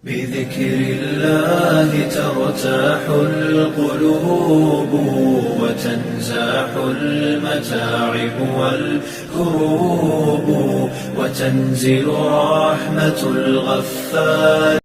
بذكر الله ترتاح القلوب وتنزاح المتاعب والكروب وتنزل رحمة الغفار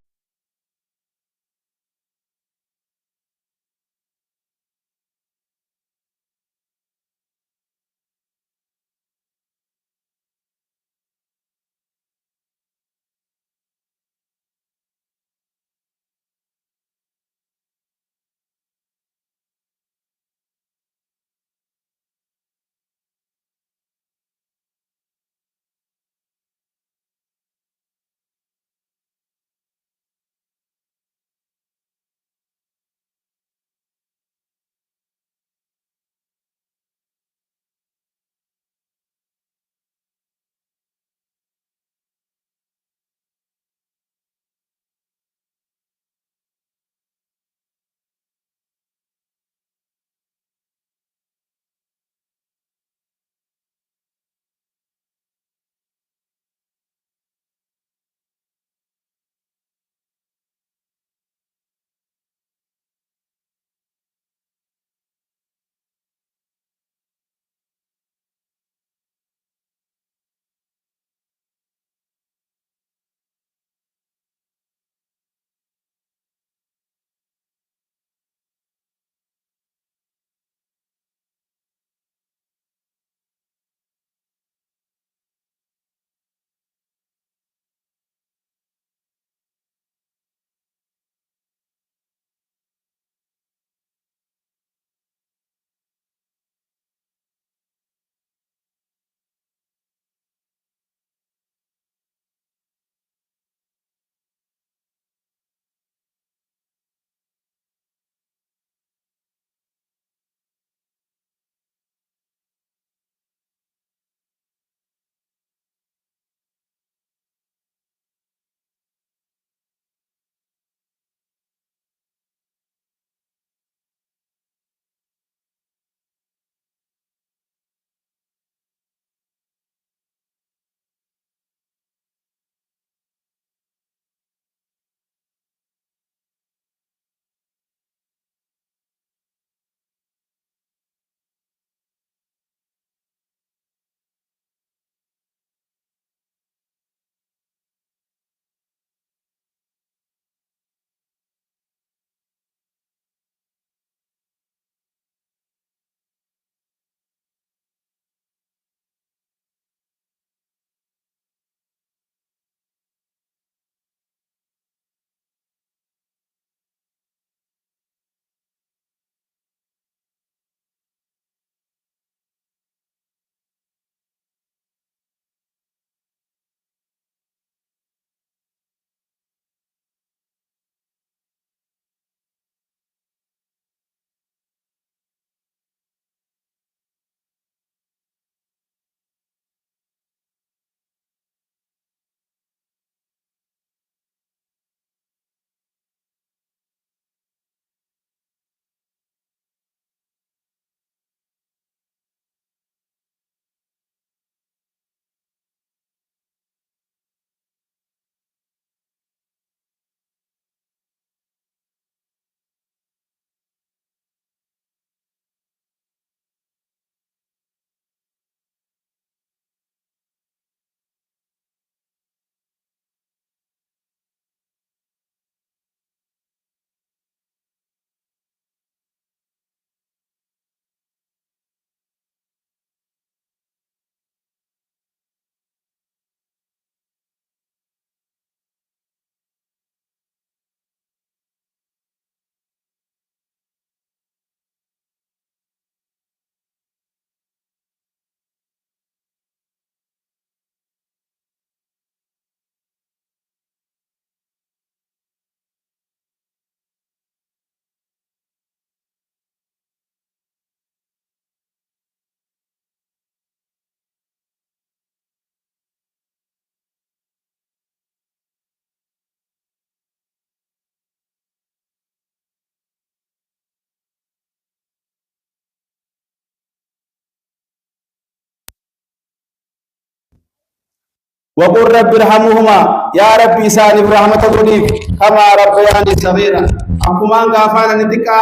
وقل رب ارحمهما يا ربي سالي برحمة قوليك كما ربياني صغيرا أكما غافانا نتكا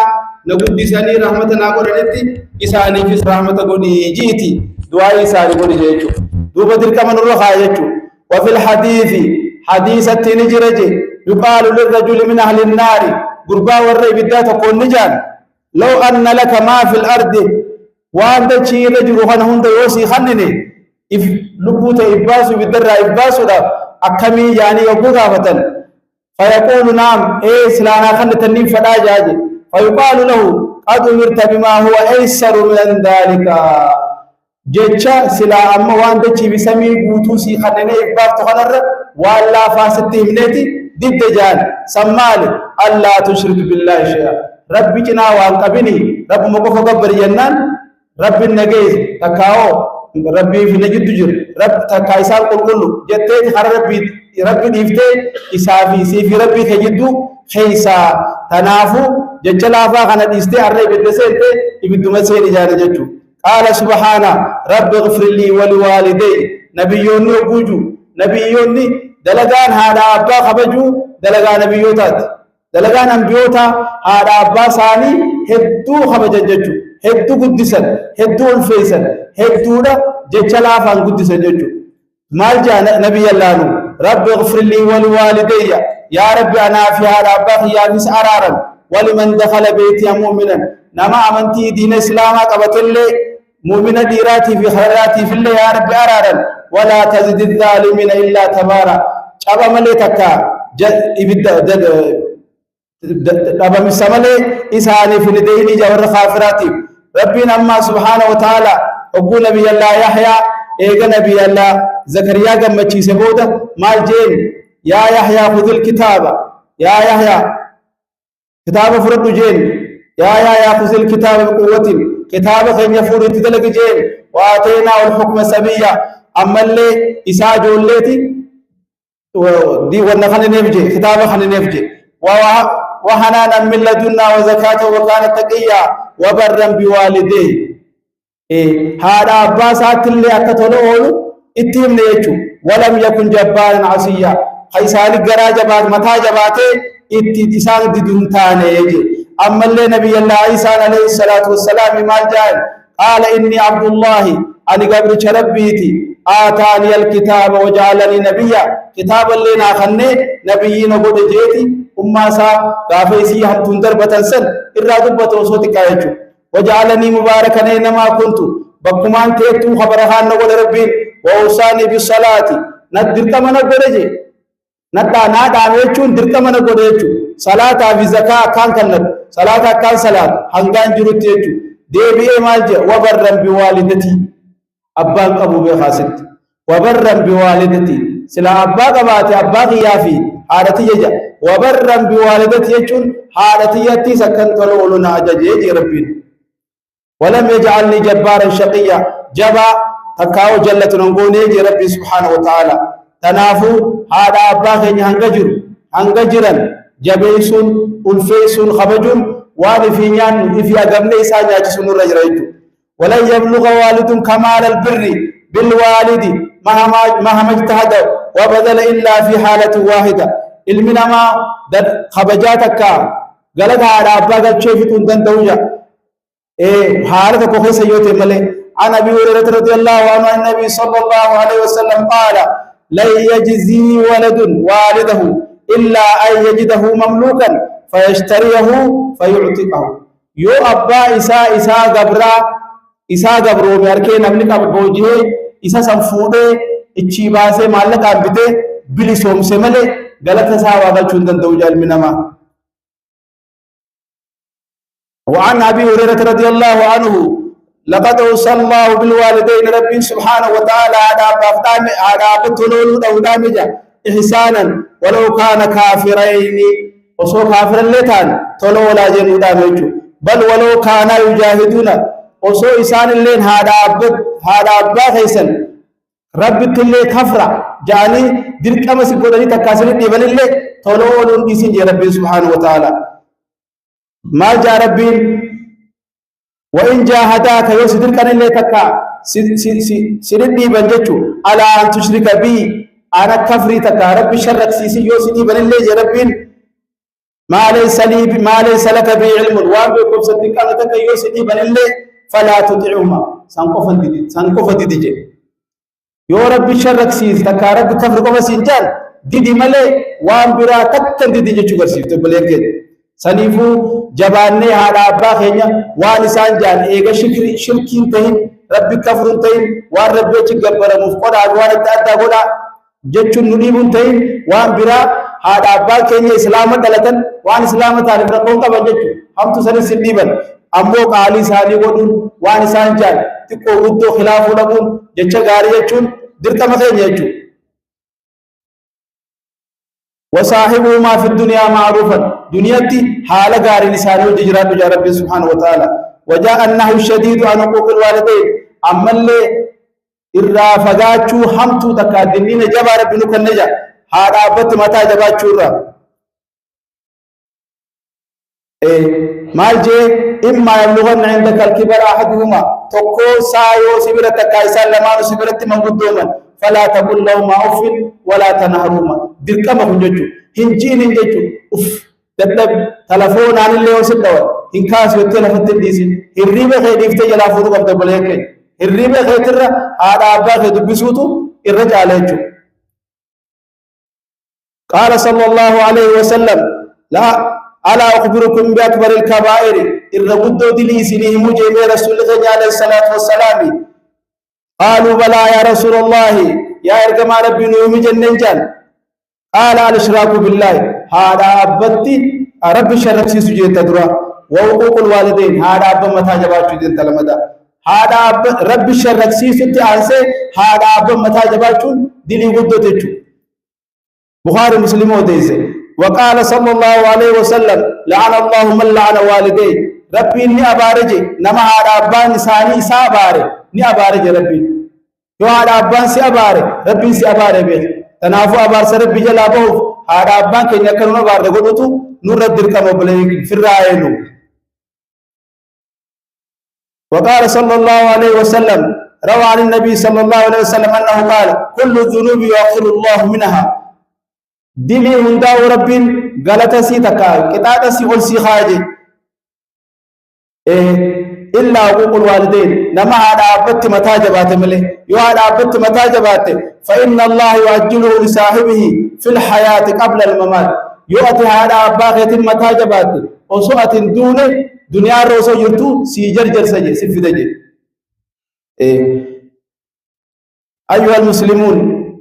نقول سالي رحمتنا قولي إساني في رحمة قولي جيتي دعائي سالي قولي جيتو دوبا تلك من الرخاء جيتو وفي الحديث حديثة نجرج يقال للرجل من أهل النار قربا والرئي بالذات قول نجان لو أن لك ما في الأرض وأنت شيء رجل هند يوسي خنني if lubbuta ibbasu bidarra ibbasu da akami yani yabuga fatan fayaqulu na'am islana khanatani fada jaje fayuqalu lahu qad umirta bima huwa aysaru min dhalika jecha sila amma wanda ci bisami gutu si khanene ibbaf to khanarra walla fasati himneti didde jan sammal alla tushrik billahi shay'a rabbi kina wa qabini rabbu mako gabbar yannan rabbi nagay takao ربي في نجد تجر رب تكايسال كل جتة خر ربي ديفته إسافي سيف ربي تجدو خيسا تنافو جتلافا خنا ديسته أرني بدسته يبدو مسير جاري جتو قال سبحانه رب اغفر لي ولوالدي نبيوني وجو نبيوني دلغان هذا أبا خبجو دلغان نبيوتات دلغان أنبيوتا هذا أبا ساني هدو خبج جتو هدو قدسن هدو الفيسن هدودا جچلا فان قدسن جچو مال جاء نبي الله رب اغفر لي ولوالدي يا رب انا في هذا ابخ يا نس ارارا ولمن دخل بيتي مؤمنا نما امنتي دين اسلام قبت لي مؤمنا ديراتي في خيراتي في الله يا رب ارارا ولا تزد الظالمين الا تبارا چابا ملتك ابد دبا مسمله اساني في الدين جور خافراتي ربنا أما سبحانه وتعالى أقول نبي الله يحيى إيجا نبي الله زكريا جمّتشي سبودا مال جين يا يحيى خذ الكتاب يا يحيى كتاب فرد جين يا خذ الكتاب بقوة كتاب خين يفور تدلك جين وآتينا الحكم سبيا أما اللي إساء جولتي دي ونخل نفجي كتاب خل نفجي وحنانا من لدنا وزكاة وكان تقيا وبرا بوالديه هذا أباسات اللي أكتلوه اتهم ليجو ولم يكن جبارا عصيا خيسال الجراجبات متى جباته اتدسان ددنتان يجي أما اللي نبي الله عيسى عليه الصلاة والسلام ما جاء قال إني عبد الله أنا قبل شربيتي آتاني الكتاب وجعلني نبيا كتاب اللي ناخني نبيين وقد جيتي أمّا سا غافيسي هم تندر بتنسل إرادو بتوسوتي كايجو وجعلني مباركا أينما كنت بكمان تيتو خبرهان نقول ربي وأوصاني بالصلاة ندرك من الدرجة نادا ويجون درك من الدرجة صلاة في زكاة كان كنت صلاة كان صلاة هنگان جرت يجو ديبي مالجة وبرا بوالدتي أباك أبو بخاسد وبرا بوالدتي سلا أباك باتي أباك يافي حالتي يجا وبرا بوالدتي يجون حالتي يتي سكنت لولنا أجاجي ربي ولم يجعلني جبارا شقيا جبا تكاو جلة نقوني ربي سبحانه وتعالى تنافو هذا أباك هنججرا جبيسون ألفيسون خبجون وان في نيان في أقبني إسان يجسون الرجريتو ولن يبلغ والد كمال البر بالوالد مهما اجتهد وبذل إلا في حالة واحدة علمنا ما خبجاتك قالت على أباك تشوفتون دندوجة حالة كوخي سيوتي ملي عن أبي هريرة رضي الله عنه النبي صلى الله عليه وسلم قال لا يجزي ولد والده إلا أن يجده مملوكا فيشتريه فيعتقه يو أبا إساء قبرو بياركي نملك بوجهه إساء سنفوده اتشيباسي مالك عبده بلي سومسي ملي غلطة ساواغا چوندن دوجال منما وعن أبي هريرة رضي الله عنه لقد وصى الله بالوالدين ربي سبحانه وتعالى على بطلول دامجا إحسانا ولو كان كافرين وصو كافر الليتان تولو لا جنو دامجو بل ولو كان يجاهدون وصو إسان اللين هذا أبا خيسا ربي تلي كفرة جاني دلك أمسي قدني تكاسلين ديبال اللي تولو ولون ديسين ربي سبحانه وتعالى ما جاء ربي وإن جاهداك يوسدر كان اللي تكا سردي بنجتو على أن تشرك بي أنا كفري تكا ربي شرك سيسي يوسني بل اللي ربين ما ليس لك به علم وان بكم صدق أنا تكا يوسني بل اللي فلا تطعهما سنكوفا ديدي يو ربي شرك سيسي تكا ربي كفر كوفا سنجان ديدي ملي وان برا تكا ديدي جوكر سيسي تبليكين سنيفو جباني هذا أبا خينيا وان سانجان إيغا شركين تهين ربي كفرون تهين وان ربي تجبر مفقود عدوان التأدى قولا جتشون نليبون تهين وان برا هذا أبا خينيا إسلامة دلتن وان إسلامة تعرف رقون قبل جتشو هم تسني سنيبا أمو قالي ساني ودون وان سانجان تكو ودو خلافو لبون جتشا غاري جتشون درتا مخين جتشو وصاحبهما في الدنيا معروفا دنيتي حال غار لسانه ججرات يا رب سبحانه وتعالى وجاء النهي الشديد عن حقوق الوالدين اما اللي الرافقاتو حمتو تكادنين جبا ربنا كنجا هذا بت متى جباچو را مال جي اما يبلغن عندك الكبر احدهما تكو سايو سبرت كايسا لما سبرت من قدوما فلا تقل لهما اف ولا تنهرهما dirqama kun jechu hinjiin jechu uf dadab telefoon aan illee wasidawa in kaas yotte lafatti diisin hirriba kee difte jala fuudhu qabda baleeke hirriba kee tirra haada abba kee dubbisuutu irra jaala jechu قال صلى الله عليه وسلم لا الا اخبركم باكبر الكبائر الرد دلي سنه مجيب رسول الله عليه الصلاه والسلام قالوا بلى يا رسول الله يا ارجم ربي نوم جنن قال الاشراك بالله هذا ابتي رب شرك سي سجيت درا وحقوق الوالدين هذا اب متا جباچو دين تلمدا هذا اب رب شرك سي ست انسه هذا اب متا جباچو دلي غدوتچو بخاري مسلم وديسه وقال صلى الله عليه وسلم لعن الله من لعن والديه ربي اني ابارجي نما هذا ابان ثاني ساباره ني ابارجي ربي يو هذا ابان سي اباره ربي سي اباره به تنافو أبار سرب بجلا بوف هذا أبان كي يكرون بار دغدوتو نور الدركة مبلغ في الرأيلو وقال صلى الله عليه وسلم روى عن النبي صلى الله عليه وسلم أنه قال كل الذنوب يؤخر الله منها دلي من داو رب غلطة سي تكا كتاتا سي والسي خاجي إلا حقوق الوالدين نما هذا أبت متاجبات مله يو هذا أبت متاجبات فإن الله يؤجله لصاحبه في الحياة قبل الممات يؤتي هذا أباغة متاجبات وسوءة دون دنيا الرسول يرتو سيجرجر سجي سفدجي أيها المسلمون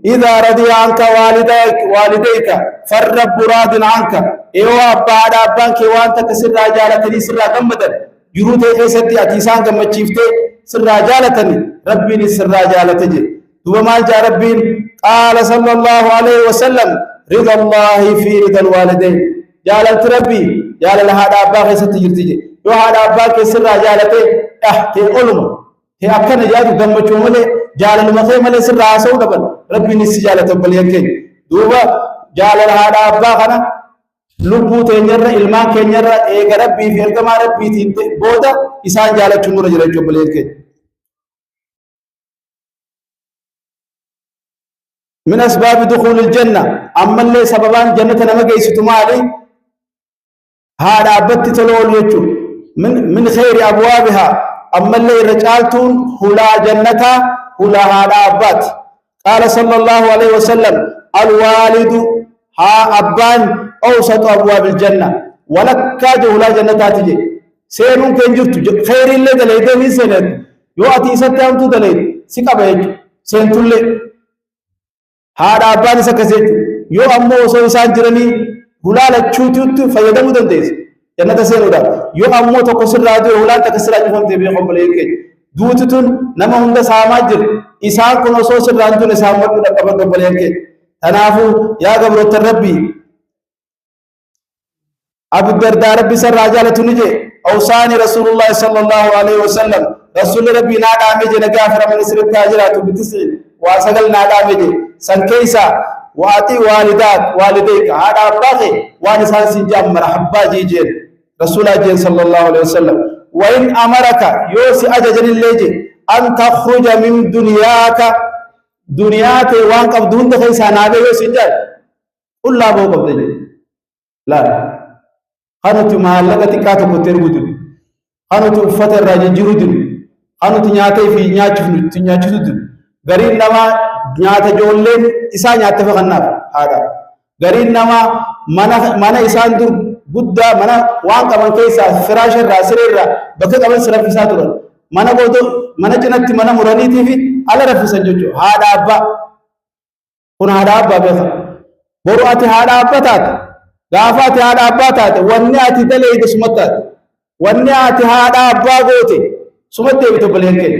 إذا رضي عنك والديك فالرب راض عنك إيوا أبا هذا أبانك وأنت كسر رجالة لسر غمدا جروت خيستي اتيسان كمچيفته سر رجالتني ربي سر رجالتجي دوما ما جاء ربي قال صلى الله عليه وسلم رضا الله في رضا الوالدين جالت ربي جال هذا ابا خيستي جرتي يو هذا ابا كسر رجالته تحت علم هي اكن جاد دمچو مله جال المخي مله سر راسو دبل ربي نس جالته بل يكن دوبا جال هذا ابا خنا لبو تنجر علمان كنجر ايغ ربي في ارغما ربي تي بودا اسان جالچو نور جرچو بل يكن من أسباب دخول الجنة أما اللي سببان جنة نمجي ستمالي هذا أبت تلول يجو من خير أبوابها أما اللي رجالتون هلا جنة هلا هذا أبت قال صلى الله عليه وسلم الوالد ها أبان أوسط أبواب الجنة ولك هلا جنة تجي سيرون كنجرت خير اللي دليده من سنة يؤتي ستام تدليد سكبه سنتولي هذا أبان سكسيت يو أمو وصو إسان جرني هلال تشوتوت فيدمو دنديس جنة سينودا يو أمو تقصر راجو هلال تكسر راجو هم تبين قبل يكي دوتتون نما هند ساماجر إسان كن وصو سر راجو نسامت نقبل قبل يكي تنافو يا قبر التربي أبو الدرداء ربي سر راجالة نجي أوصاني رسول الله صلى الله عليه وسلم رسول ربي نادا ميجي نقافر من سر التاجرات بتسعين واسقل نادا ميجي سنكيسا واتي والديك هذا باقي وانسان سنجام مرحبا جيجين رسول الله صلى الله عليه وسلم وإن أمرك يوسي أججن الليجي أن تخرج من دنياك دنياتي وان قبضون دخل سنابه يسنجر الله بو قبض لا خانوتي محلقة تكاتو كتير بدو خانوتي أفت الراجل جرودن خانوتي نياتي في نياتي غرين نما نياتا جولين إسا نياتا فغناب هذا غرين نما مانا إسان دور بودا مانا وان كمان كيسا فراش الراسر الرا بكت كمان سرف إساتورا مانا بودو مانا جنت مانا مراني تيفي على رف سنجوجو هذا أبا هنا هذا أبا بيخا برواتي هذا أبا تات غافاتي هذا أبا تات ونياتي دلي دسمتات ونياتي هذا أبا غوتي سمتي بتبلين كي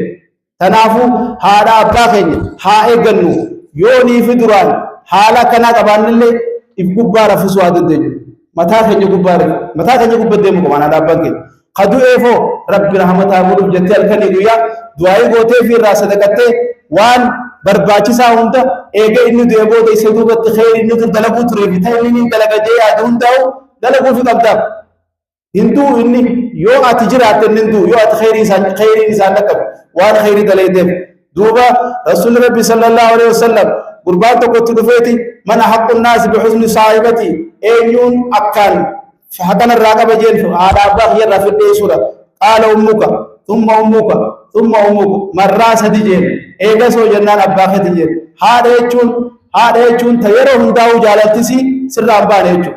تنافو هذا أبا خيني هاي جنو يوني في دران حالا كنا كبان اللي إبقبار فسواد الدنيا متى خيني قبار ديمو كمان هذا أبا كي خدو إيفو رب رحمة أبو جتال كني دويا دعاي غوتي في راسه دكتة وان برباچی ساوندا ایگه إنه دیبو دیسه دو بت خیر إنه تو دلقو تري بيتا إنه دلقا جاي أدون داو دلقو في قبضة هندو إني يو أتجرات النندو يو أتخيري إنسان لكب وان خيري دليدم دوبا رسول ربي صلى الله عليه وسلم قربانتو كتدفيتي من أحق الناس بحسن صاحبتي أيون أكان فحقنا الراقب جين هذا أبا هي رفض سورة قال أمك ثم أمك ثم أمك مراس هديجين إيجا سو جنان أبا هديجين هذا يجون تيرو هنداو جالتسي سر أبا يجون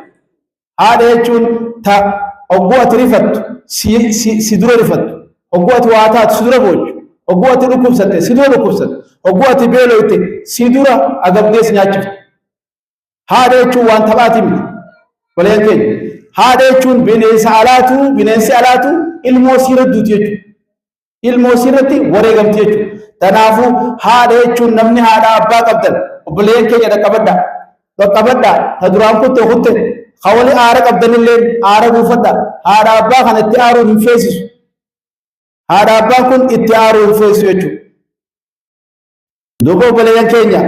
هذا يجون تا أقوى رفت سدور رفت أقوى واتات سدور بوج أقوى ركوبسات سدور ركوبسات أقوى بيلوت سدور أقبلس ناجف هذا يجون وان تباتم ولكن هذا يجون بنيس علاتو الموسيرة دوتيجو الموسيرة وريغم تيجو تنافو هذا يجون نمني هذا أبا قبضن وبلين كي قبضا تدرام كنت خطة خوالي آرق عبدالله اللين آرق وفتا هذا أبا كان اتعارو من فيسيس هذا أبا كن اتعارو من فيسيس دوبو بلين كينيا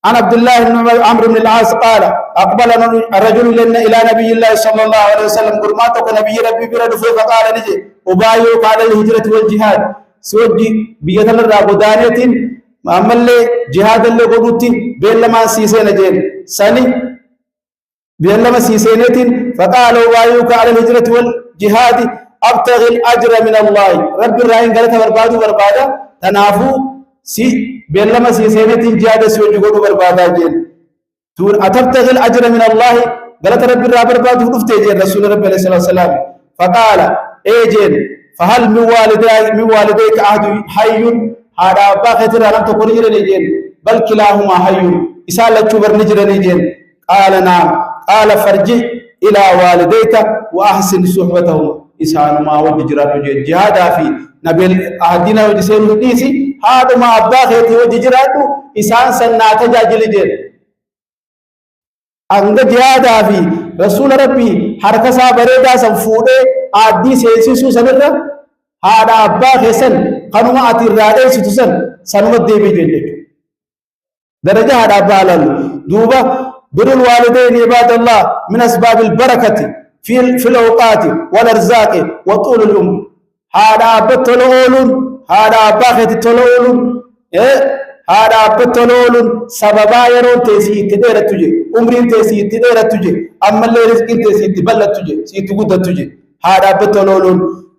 عن عبد الله بن عمرو بن العاص قال أقبل الرجل لنا إلى نبي الله صلى الله عليه وسلم قرماتك نبي ربي برد فقال نجي أبايوك على الهجرة والجهاد سوجي بيتنا الرابودانية أما اللي جهاد اللي قلوتي بين لما سيسين جين سني بين لما سيسينة فقال أبايوك على الهجرة والجهاد أبتغي الأجر من الله رب الرحيم قالت بربادا تنافو سي بين لما سيسينة جهاد سوجي قلو بربادا جين تقول أتبتغي الأجر من الله قالت رب الرحيم بربادا ونفتي جين رسول رب عليه الصلاة والسلام فقال إيه جين فهل من والديك أحد حي هذا أبا خيتر ألم تكن جين بل كلاهما حي إسالة شبر نجر جين قال نعم قال فرجع إلى والديك وأحسن صحبتهما إسان ما وجرات جهاد في نبي أهدنا وجسين الديسي هذا ما أبا خيتي وجرات إسان سنة جاجل جين أنت جهاد في رسول ربي حركة سابريدا سنفوده آدي سيسيسو سنرد هذا أبا خيسن قنوما أترادي ستسن سنوات ديبي جين درجة هذا أبا لن دوبا بر الوالدين عباد الله من أسباب البركة في الأوقات والأرزاق وطول العمر هذا بتلول هذا باخت تلول هذا بتلول سببا يرون تسي تدير تجي عمرين تسي تدير تجي أما اللي رزق تسي تبلت تجي سي تقود تجي هذا بتلول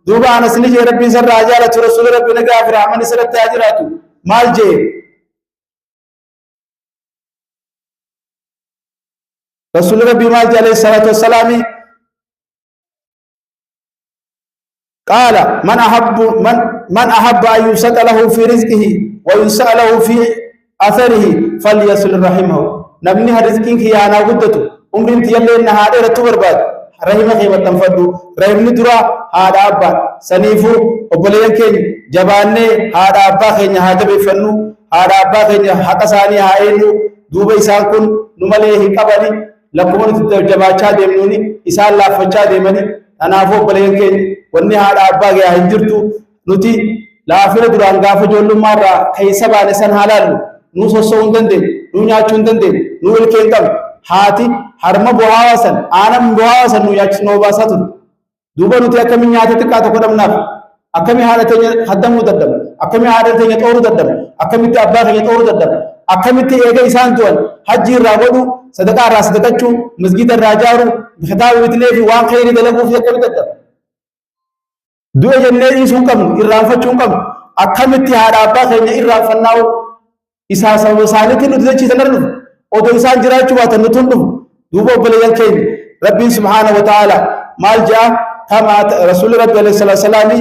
دوبا أنا سنجي ربي سر رجالة رسول ربي نجافر عمني سر التاجرات مال جي رسول ربي مالك عليه الصلاة والسلام قال من أحب أن يسأل له في رزقه ويسأل له في أثره فليصل رحمه نبني رزقك يا أنا قدته عمرين تيالي إن هذا رتبر بعد رحمه وتنفدو رحمني درا هذا أبا سنيفو وبلينك جبانه هذا أبا خيني هذا بفنو هذا أبا خيني حق ثاني هاينو دوبي سانكون نمليه قبلي لكمون جباچا ديمنوني إسال لا فچا ديمني أنا فوق بلينك وني هذا أبا جا هنجرتو نتي لا فيل دران غاف جولو مارا كيسا بالسن حلال نوسو سوندندي نونيا چوندندي نول كيتم هاتي حرم بوهاسن آنم بوهاسن نويا چنو باساتو دوبا نتي أكمي نياتي تكاتو قدم ناف أكمي هذا تنيا خدمو ددم أكمي هذا تنيا طورو ددم أكمي تأبا تنيا طورو ددم akkamitti eega isaan du'an hajji irraa godhu sadaqaa irraa sadaqachuu masgida irraa ijaaru kitaaba bitnee fi waan khayrii dalaguuf akkamitti dadhabna du'e jennee dhiisuu qabnu irraanfachuu qabnu akkamitti haadha abbaa keenya irraanfannaa isaa sababa isaaniitiin nuti jechiisan arnu odoo isaan jiraachuu baatan nuti hundufu duuba obboleeyyan keenya rabbiin subhaanahu wa ta'ala maal ja'a kama rasuulli rabbi alayhi salaatu wasalaam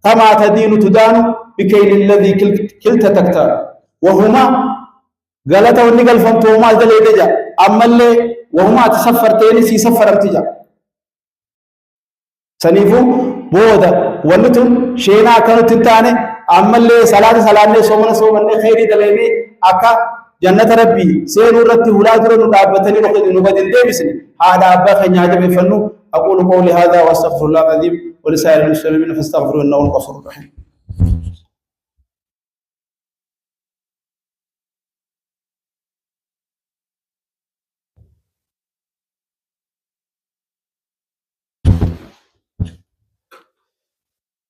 kama tadiinu tudaanu bikayli alladhi kilta taktar wahuma galata wanni galfamtu maal daleede ja ammallee wahuma ati saffarteeni sii saffaramti ja saniifu booda wanni tun sheenaa akkanutti hin taane ammallee salaata salaannee soomannee khayrii daleemee akka jannata rabbii seenuu irratti hulaa dura nu dhaabbatanii nu badin deebisne haadha abbaa keenyaa jabeeffannu أقول قولي هذا وأستغفر الله العظيم ولسائر المسلمين فاستغفروه إنه هو الغفور الرحيم.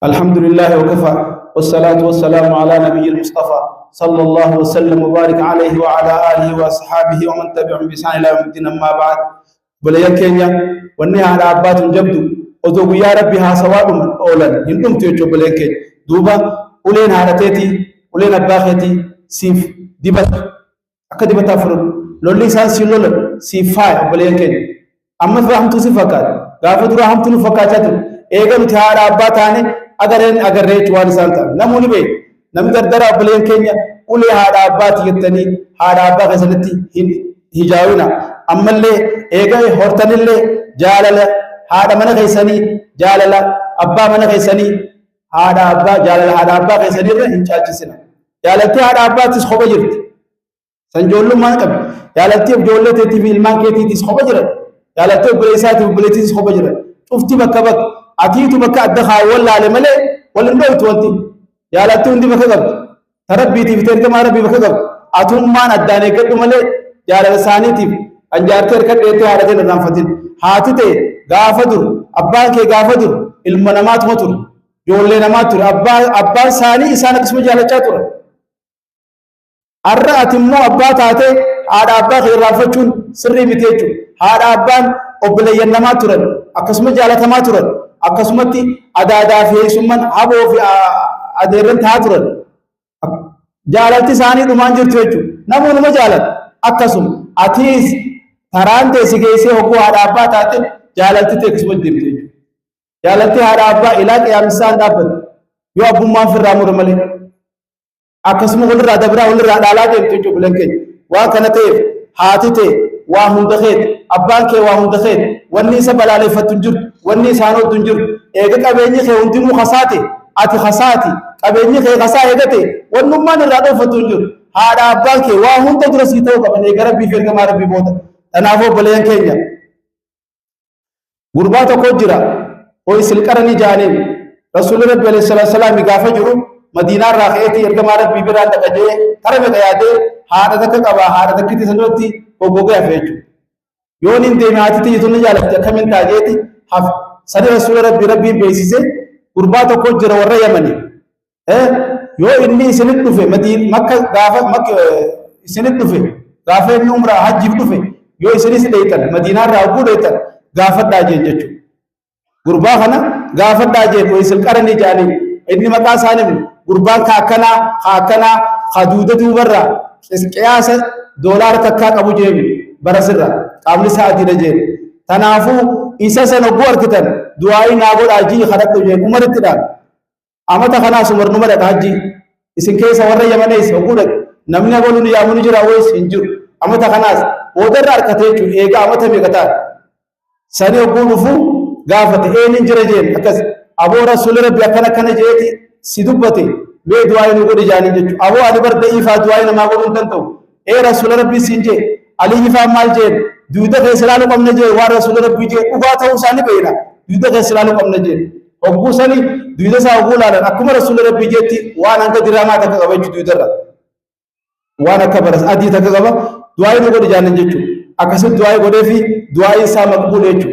الحمد لله وكفى والصلاة والسلام على نبي المصطفى صلى الله وسلم وبارك عليه وعلى آله وأصحابه ومن تبعهم بإحسان إلى يوم الدين. أما بعد بليان كينيا وني على عبات جبدو وذوق يا ربي ها سوادم أولا يندم تيجو بليان كين دوبا ولين هارتيتي ولين أباختي سيف دبت أكد بتفرد لولي سانسي لول سيفاي بليان كين أما فهمتو سيفكات غافد رحمتو نفكاتاتو إيغا متهار عباتاني أغر ريت وانسانتا نموني بي نم دردرا بليان كينيا ولي هذا عبات يتني هذا عبا غزلتي هجاونا أما اللي إيغا هورتن اللي جالل هذا من غيساني جالل أبا من غيساني هذا أبا جالل هذا أبا غيساني رهن چاچسنا جاللتي هذا أبا تسخوب جرت سنجولو ما نقب جاللتي بجولتي في المان كيتي تسخوب جرت جاللتي بليساتي بليتي تسخوب جرت شفتي بكبك أتيتو بك أدخا ولا على ملي ولا ندوت وانتي جاللتي وندي بكبك تربيتي في ترك ما ربي بكبك أتوم ما نداني كدو ملي جالل سانيتي أنجارتي ركت ديتي هذا جن رنفتين هاتي غافدر أبان كي غافدر المنامات مطر جولي نماتر أبان ساني إسانة اسمه جالل چاتر أرى أتمو أبا تاتي هذا أبا خير رافتشون سري متيجو هذا أبان أبلي نماتر أكسم جالل تماتر أكسمتي أدادا في سمن أبو في أديرن تاتر جالل تساني دمان جرتوجو نمو نمو جالل أكسم أتيس تران تيسي كيسي حقو هذا أبا تاتي جالل تتكسم الدمتيجو جالل تي هذا أبا إلا قيام سان دابد يو أبو ما في الرامور ملي أكسم غلر دبرا غلر دالا دمتيجو بلنكي وكانتيف هاتي واهم دخيت أبان كي واهم دخيت وني سبلا لي فتنجر وني سانو تنجر إيجا كابيني خي وندمو خساتي أتي خساتي كابيني خي خسا إيجاتي ونمان الرادو فتنجر هذا أبان كي واهم تدرسي تو كابن إيجا ربي فيرك ما ربي بوتا تنافو بلين كينيا غرباتو كجرا ويسل كرني جانين رسول ربي عليه الصلاة والسلام يغافا جرو مدينة راخيتي إرغا ما ربي بران دقجي كرمي قيادي هذا دكا قبا هذا دكتي سنوتي وغوغا فيجو يونين ديماتي تيجي جالت كمن تاجيتي حف سني رسول ربي بيسيسه غرباتو كجرا ورا يمني يو إني سنت دفه مدين مكة سنت دفه غافة نمرة حج دفه يو سني سديتن مدينة راغو ديتن غافة داجين جچو غربا خنا غافة داجين ويسل قرني جاني إني مكا سانم غربا خاكنا حدود دوبرا قياس دولار تكا قبو جيب برسرا قامل ساعتي نجيب تنافو إيسا سنبو أركتن دعائي ناغول آجي خرقتو جيب عمر اتدان أمتا خناس عمر نمرت حجي إسن كيسا ورى يمنيس وقودك نمنا بولون يامون جرا ويس انجر أمتا خناس ودر أركتيجو إيقا أمتا ميقتان ساني وقودو فو غافت إيه ننجر جيب أكس أبو رسول ربي أكنا كنا جيتي سيدوبتي مي دعائي نقود جاني جيجو أبو علي برد إيفا دعائي نما قولون تنتو إيه رسول ربي سنجي علي إيفا مال جيب دودا خيسلالو قمنا جيب وار رسول ربي جيب وقاتا وساني بينا دودا خيسلالو قمنا جيب وقوساني دودا ساقولا لن أكما رسول ربي جيتي وانا انك دراما تكاقبا جو دودا را وانا كبرس أدي تكاقبا دعائي نقود جاني جيجو أكسد دعائي قده في دعائي إسا مقبول يجو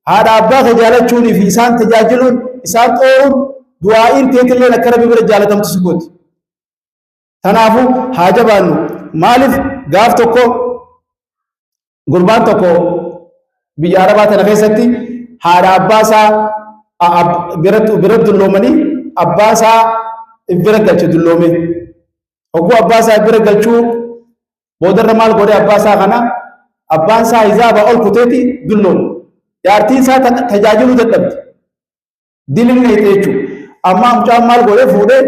هذا أبا خجالة چوني في إسان تجاجلون إسان طور دعائي تيتل لنا كربي برجالة تمتسكوت تنافو حاجة بانو مالف غاف توكو قربان توكو بياربات نفسيتي هذا أباسا برد اللومني أباسا برد اللومي أقول أباسا برد بودر مال غوري أباسا خنا أباسا إذا بقول كتيتي دلهم يارتين سا تجاجلو تدبت دلهم نيتيجو أما أمجام مال غوري فوده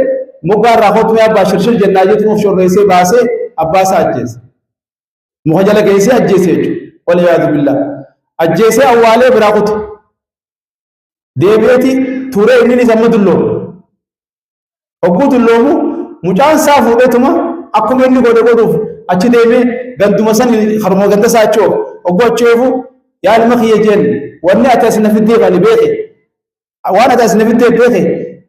مقار راحت में أبا शर्शर जन्नाजित मुफ्शोर रईसे बासे अब्बास अज्जेस मुहजला कैसे अज्जेसे वलियाद बिल्ला अज्जेसे अव्वाले बराकुत देवेती थोड़े इन्हीं समझुल्लो अकुतुल्लो मुचान साफ हो गए तुम अक्कु में नहीं गोदे गोदो अच्छी देवे गंदुमसन खरमो गंदा साचो अगु अच्छेवु यार मखिये जेल वन्ने अतस नफिदे वाली बेखे वाना अतस नफिदे बेखे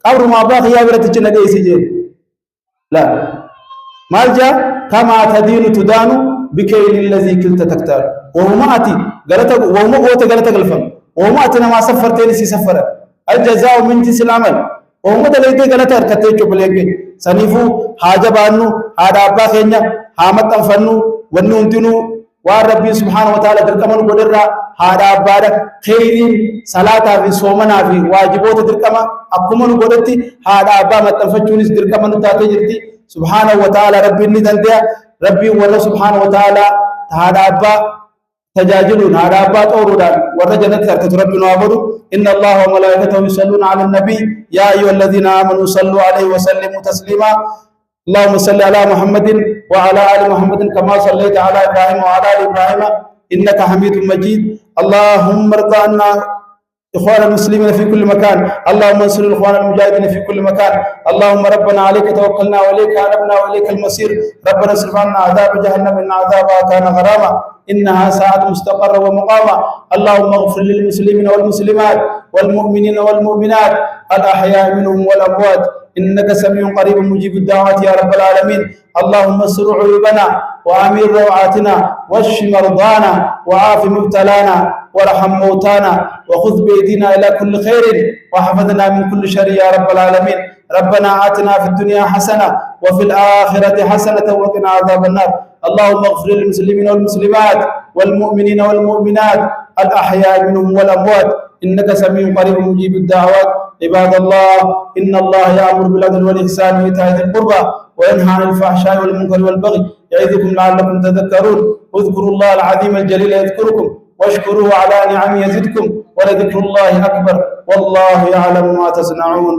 قبر ما باقي يا برت تشنقي سجين لا مالجا كما تدين تدان بكيل الذي كنت تختار وهما اتي غلطه وهما قوت غلطه غلفن وهما اتنا ما سفرتين سي سفر الجزاء من جنس العمل وهما دليته غلطه كتي چوبليگه سنيفو حاجبانو هذا ابا خينيا حامت فنو ونونتنو وربي سبحانه وتعالى دركمن قدرا هذا ابا خيرين صلاه في صومنا في واجبات دركما أكمل قدرتي هذا أبا متفجوني سدرك من تاتي جرتي سبحانه وتعالى ربي ندنديا ربي والله سبحانه وتعالى هذا أبا تجاجلون هذا أبا تورودان ورجنا كرت ربنا وعبدوا إن الله وملائكته يصلون على النبي يا أيها الذين آمنوا صلوا عليه وسلموا تسليما اللهم صل على محمد وعلى آل محمد كما صليت على إبراهيم وعلى آل إبراهيم إنك حميد مجيد اللهم ارض عنا إخوان المسلمين في كل مكان اللهم انصر الإخوان المجاهدين في كل مكان اللهم ربنا عليك توكلنا وإليك أنبنا وإليك المصير ربنا اصرف عنا عذاب جهنم إن عذابها كان غراما إنها ساعة مستقرة ومقامة اللهم اغفر للمسلمين والمسلمات والمؤمنين والمؤمنات الأحياء منهم والأموات إنك سميع قريب مجيب الدعوات يا رب العالمين اللهم استر عيوبنا وأمير روعاتنا واشف مرضانا وعاف مبتلانا وارحم موتانا وخذ بيدنا إلى كل خير وحفظنا من كل شر يا رب العالمين ربنا آتنا في الدنيا حسنة وفي الآخرة حسنة وقنا عذاب النار اللهم اغفر للمسلمين والمسلمات والمؤمنين والمؤمنات الأحياء منهم والأموات إنك سميع قريب مجيب الدعوات عباد الله إن الله يأمر بالعدل والإحسان وإيتاء ذي القربى وينهى عن الفحشاء والمنكر والبغي يعظكم لعلكم تذكرون اذكروا الله العظيم الجليل يذكركم واشكروه على نعمه يزدكم ولذكر الله أكبر والله يعلم ما تصنعون